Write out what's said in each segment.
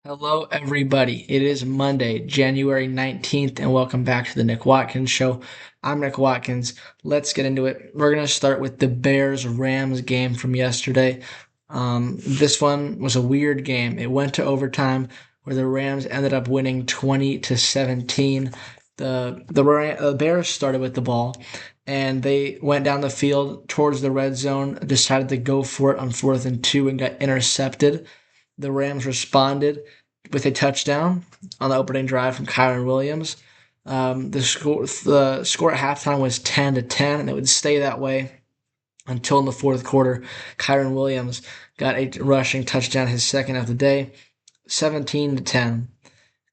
Hello, everybody. It is Monday, January 19th, and welcome back to the Nick Watkins Show. I'm Nick Watkins. Let's get into it. We're going to start with the Bears-Rams game from yesterday. This one was a weird game. It went to overtime where the Rams ended up winning 20-17. The Bears started with the ball, and they went down the field towards the red zone, decided to go for it on 4th and 2 and got intercepted. The Rams responded with a touchdown on the opening drive from Kyren Williams. The score at halftime was 10-10, and it would stay that way until in the fourth quarter, Kyren Williams got a rushing touchdown, his second of the day, 17-10.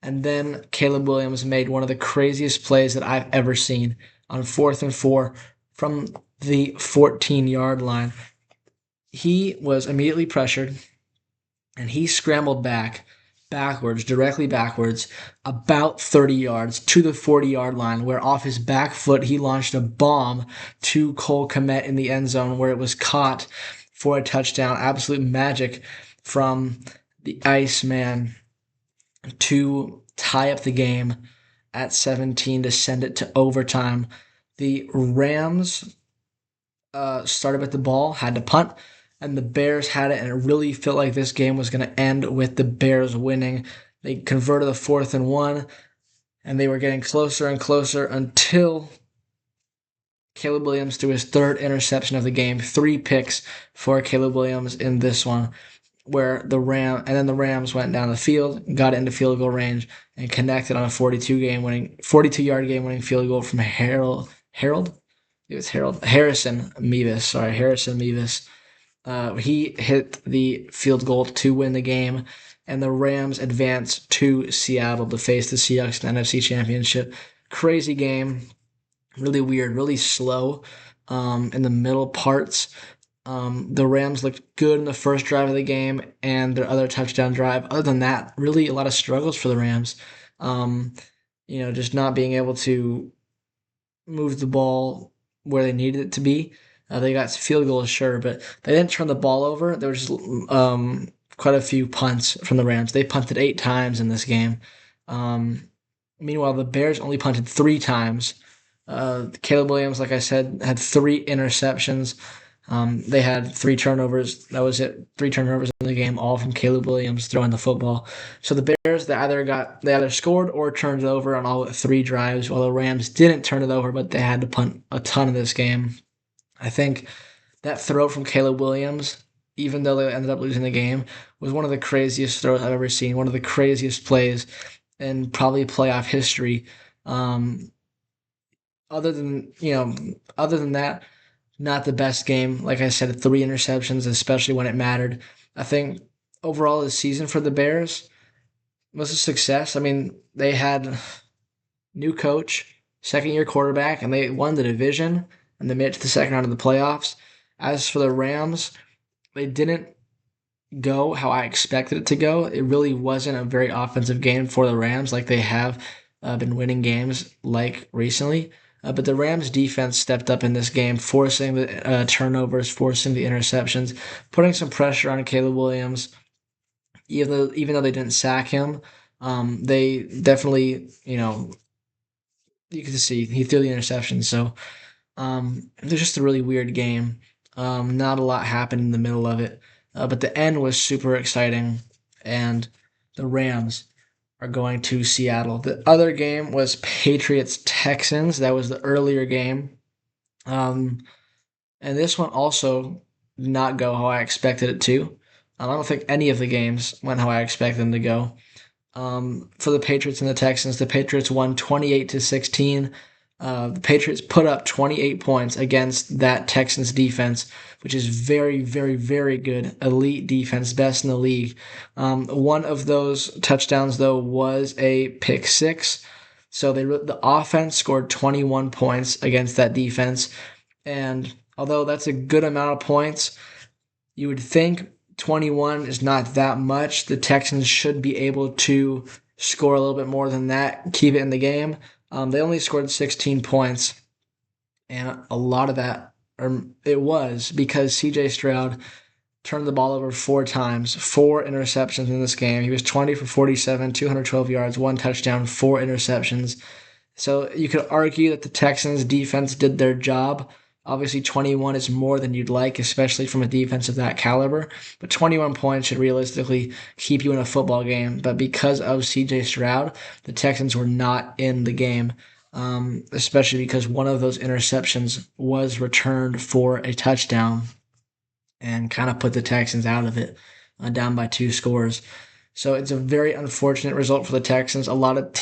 And then Caleb Williams made one of the craziest plays that I've ever seen on 4th and 4 from the 14-yard line. He was immediately pressured, and he scrambled directly backwards, about 30 yards to the 40-yard line, where off his back foot he launched a bomb to Cole Kmet in the end zone, where it was caught for a touchdown. Absolute magic from the Iceman to tie up the game at 17 to send it to overtime. The Rams started with the ball, had to punt, and the Bears had it, and it really felt like this game was going to end with the Bears winning. They converted the 4th and 1, and they were getting closer and closer until Caleb Williams threw his third interception of the game. 3 picks for Caleb Williams in this one, where the Rams went down the field, got into field goal range, and connected on a 42-yard game-winning field goal from Harrison Mevis. He hit the field goal to win the game, and the Rams advanced to Seattle to face the Seahawks in the NFC Championship. Crazy game, really weird, really slow in the middle parts. The Rams looked good in the first drive of the game and their other touchdown drive. Other than that, really a lot of struggles for the Rams. Just not being able to move the ball where they needed it to be. They got field goals, sure, but they didn't turn the ball over. There was quite a few punts from the Rams. They punted 8 times in this game. Meanwhile, the Bears only punted 3 times. Caleb Williams, like I said, had 3 interceptions. They had 3 turnovers. That was it. 3 turnovers in the game, all from Caleb Williams throwing the football. So the Bears, they either scored or turned it over on all 3 drives, while the Rams didn't turn it over, but they had to punt a ton of this game. I think that throw from Caleb Williams, even though they ended up losing the game, was one of the craziest throws I've ever seen. One of the craziest plays in probably playoff history. Other than that, not the best game. Like I said, 3 interceptions, especially when it mattered. I think overall the season for the Bears was a success. I mean, they had new coach, second-year quarterback, and they won the division, and they made it to the second round of the playoffs. As for the Rams, they didn't go how I expected it to go. It really wasn't a very offensive game for the Rams like they have been winning games like recently. But the Rams defense stepped up in this game, forcing the turnovers, forcing the interceptions, putting some pressure on Caleb Williams. Even though they didn't sack him, they definitely, you could see he threw the interception. So it was just a really weird game. Not a lot happened in the middle of it, but the end was super exciting, and the Rams are going to Seattle. The other game was Patriots-Texans. That was the earlier game. And this one also did not go how I expected it to. I don't think any of the games went how I expected them to go. For the Patriots and the Texans, the Patriots won 28-16. The Patriots put up 28 points against that Texans defense, which is very, very, very good. Elite defense, best in the league. One of those touchdowns, though, was a pick 6. So the offense scored 21 points against that defense. And although that's a good amount of points, you would think 21 is not that much. The Texans should be able to score a little bit more than that, keep it in the game. They only scored 16 points, and a lot of that, it was because C.J. Stroud turned the ball over 4 times, 4 interceptions in this game. He was 20 for 47, 212 yards, 1 touchdown, 4 interceptions. So you could argue that the Texans defense did their job. Obviously, 21 is more than you'd like, especially from a defense of that caliber. But 21 points should realistically keep you in a football game. But because of CJ Stroud, the Texans were not in the game, especially because one of those interceptions was returned for a touchdown and kind of put the Texans out of it, down by 2 scores. So it's a very unfortunate result for the Texans. A lot of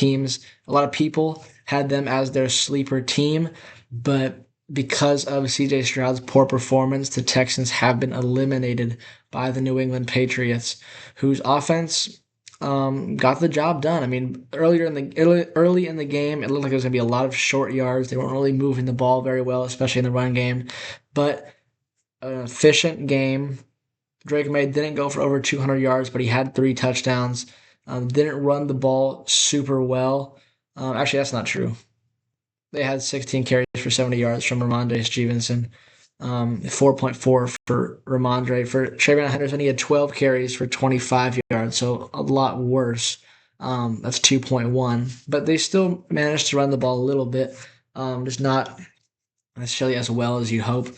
people had them as their sleeper team, but because of CJ Stroud's poor performance, the Texans have been eliminated by the New England Patriots, whose offense got the job done. I mean, early in the game, it looked like it was going to be a lot of short yards. They weren't really moving the ball very well, especially in the run game, but an efficient game. Drake May didn't go for over 200 yards, but he had 3 touchdowns. Didn't run the ball super well. Actually, that's not true. They had 16 carries for 70 yards from Ramondre Stevenson. 4.4 for Ramondre. For Trayvon Henderson, he had 12 carries for 25 yards, so a lot worse. That's 2.1. But they still managed to run the ball a little bit, just not necessarily as well as you hope.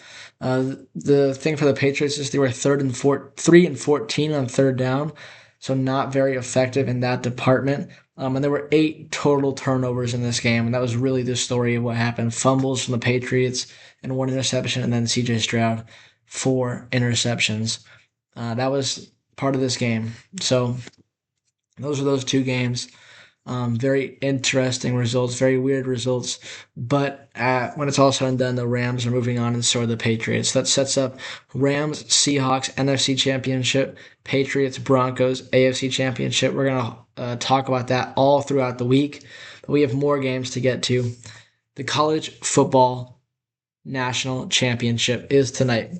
The thing for the Patriots is they were 3 and 14 on third down, so not very effective in that department. And there were 8 total turnovers in this game, and that was really the story of what happened. Fumbles from the Patriots and 1 interception, and then CJ Stroud, 4 interceptions. That was part of this game. So those are those 2 games. Very interesting results, very weird results. But when it's all said and done, the Rams are moving on, and so are the Patriots. That sets up Rams, Seahawks, NFC Championship, Patriots, Broncos, AFC Championship. We're going to talk about that all throughout the week. But we have more games to get to. The College Football National Championship is tonight.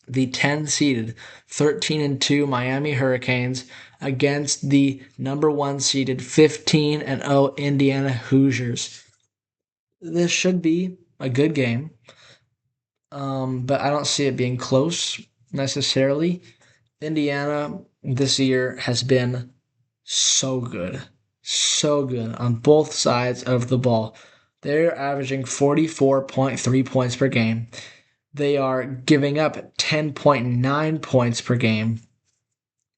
The 10-seeded 13-2 Miami Hurricanes against the number 1 seeded 15-0 Indiana Hoosiers. This should be a good game, but I don't see it being close necessarily. Indiana this year has been so good on both sides of the ball. They're averaging 44.3 points per game. They are giving up 10.9 points per game,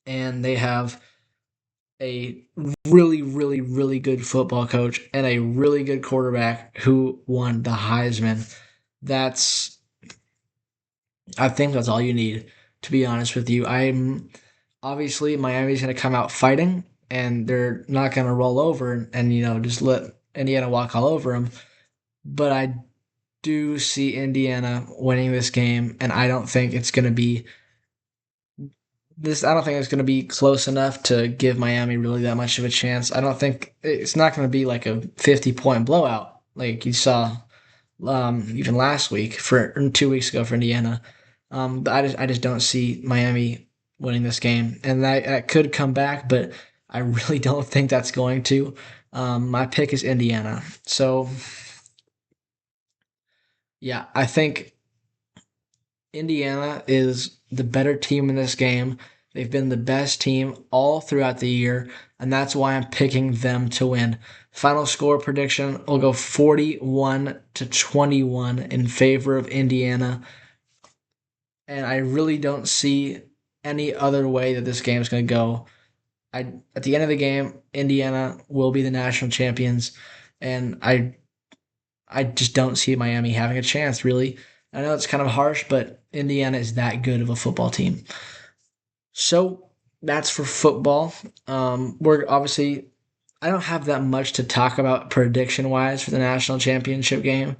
and they have a really, really, really good football coach and a really good quarterback who won the Heisman. I think that's all you need, to be honest with you. Obviously Miami's going to come out fighting, and they're not going to roll over and just let Indiana walk all over them. But I do see Indiana winning this game, and I don't think it's going to be close enough to give Miami really that much of a chance. I don't think it's not going to be like a 50-point blowout like you saw even last week 2 weeks ago for Indiana. But I just don't see Miami winning this game, and that could come back, but I really don't think that's going to. My pick is Indiana. So yeah, I think Indiana is the better team in this game. They've been the best team all throughout the year, and that's why I'm picking them to win. Final score prediction will go 41-21 in favor of Indiana. And I really don't see any other way that this game is going to go. At the end of the game, Indiana will be the national champions, and I just don't see Miami having a chance, really. I know it's kind of harsh, but Indiana is that good of a football team. So that's for football. We're obviously, I don't have that much to talk about prediction wise for the national championship game.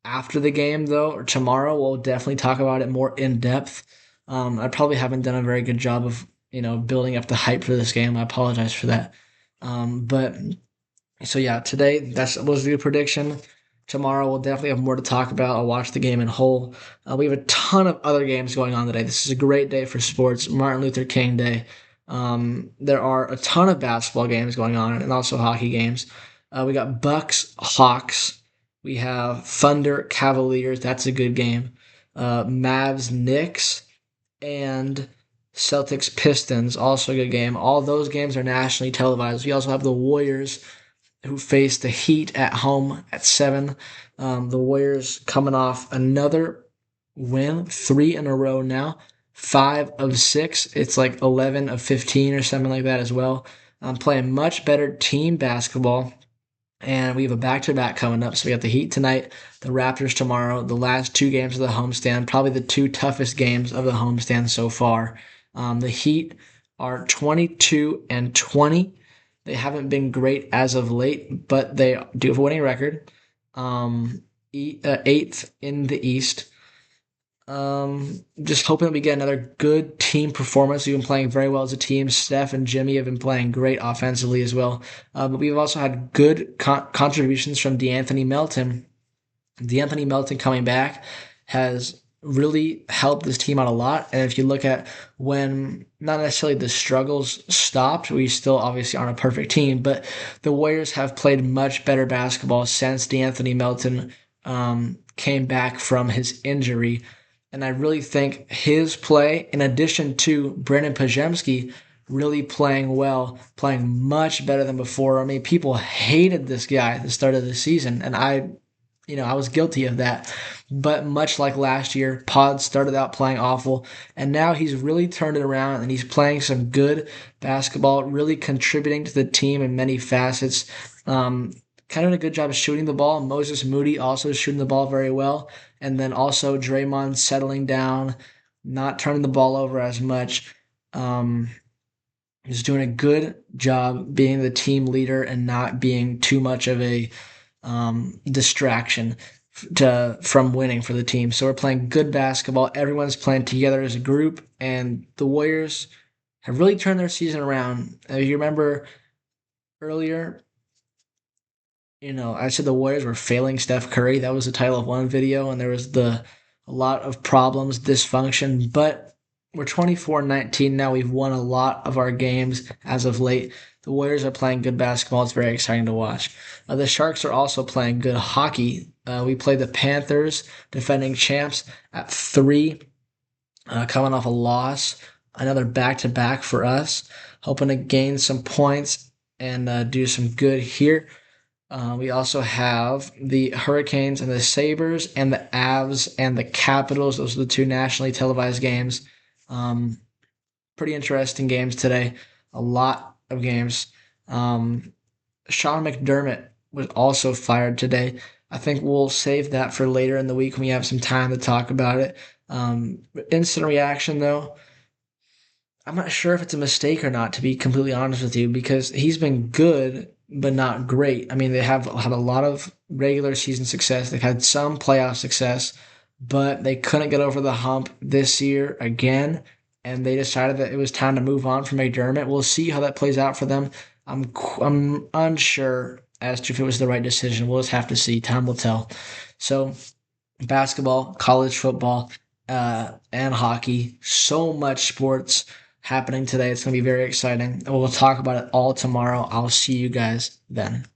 After the game, though, or tomorrow, we'll definitely talk about it more in depth. I probably haven't done a very good job of building up the hype for this game. I apologize for that. But so yeah, today that was the prediction. Tomorrow we'll definitely have more to talk about. I'll watch the game in whole. We have a ton of other games going on today. This is a great day for sports. Martin Luther King Day. There are a ton of basketball games going on and also hockey games. We got Bucks, Hawks. We have Thunder, Cavaliers. That's a good game. Mavs, Knicks. and Celtics Pistons, also a good game. All those games are nationally televised. We also have the Warriors who face the Heat at home at 7. The Warriors coming off another win, 3 in a row now, 5 of 6. It's like 11 of 15 or something like that as well. Playing much better team basketball. And we have a back-to-back coming up. So we got the Heat tonight, the Raptors tomorrow, the last 2 games of the homestand, probably the 2 toughest games of the homestand so far. The Heat are 22-20. They haven't been great as of late, but they do have a winning record. 8th in the East. Just hoping that we get another good team performance. We've been playing very well as a team. Steph and Jimmy have been playing great offensively as well. But we've also had good contributions from DeAnthony Melton. DeAnthony Melton coming back has really helped this team out a lot. And if you look at when not necessarily the struggles stopped, we still obviously aren't a perfect team, but the Warriors have played much better basketball since DeAnthony Melton came back from his injury. And I really think his play, in addition to Brennan Pajemski really playing well, playing much better than before. I mean, people hated this guy at the start of the season, and I was guilty of that. But much like last year, Pod started out playing awful, and now he's really turned it around and he's playing some good basketball, really contributing to the team in many facets. Kind of doing a good job of shooting the ball. Moses Moody also shooting the ball very well. And then also Draymond settling down, not turning the ball over as much. He's doing a good job being the team leader and not being too much of a distraction from winning for the team. So we're playing good basketball. Everyone's playing together as a group, and the Warriors have really turned their season around. If you remember earlier, I said the Warriors were failing Steph Curry. That was the title of one video, and there was a lot of problems, dysfunction. But we're 24-19 now. We've won a lot of our games as of late. The Warriors are playing good basketball. It's very exciting to watch. The Sharks are also playing good hockey. We play the Panthers, defending champs, at 3, coming off a loss. Another back-to-back for us. Hoping to gain some points and do some good here. We also have the Hurricanes and the Sabres and the Avs and the Capitals. Those are the 2 nationally televised games. Pretty interesting games today. A lot of games. Sean McDermott was also fired today. I think we'll save that for later in the week when we have some time to talk about it. Instant reaction, though. I'm not sure if it's a mistake or not, to be completely honest with you, because he's been good, but not great. I mean, they have had a lot of regular season success. They've had some playoff success, but they couldn't get over the hump this year again, and they decided that it was time to move on from McDermott. We'll see how that plays out for them. I'm unsure as to if it was the right decision. We'll just have to see. Time will tell. So, basketball, college football, and hockey. So much sports happening today. It's going to be very exciting. And we'll talk about it all tomorrow. I'll see you guys then.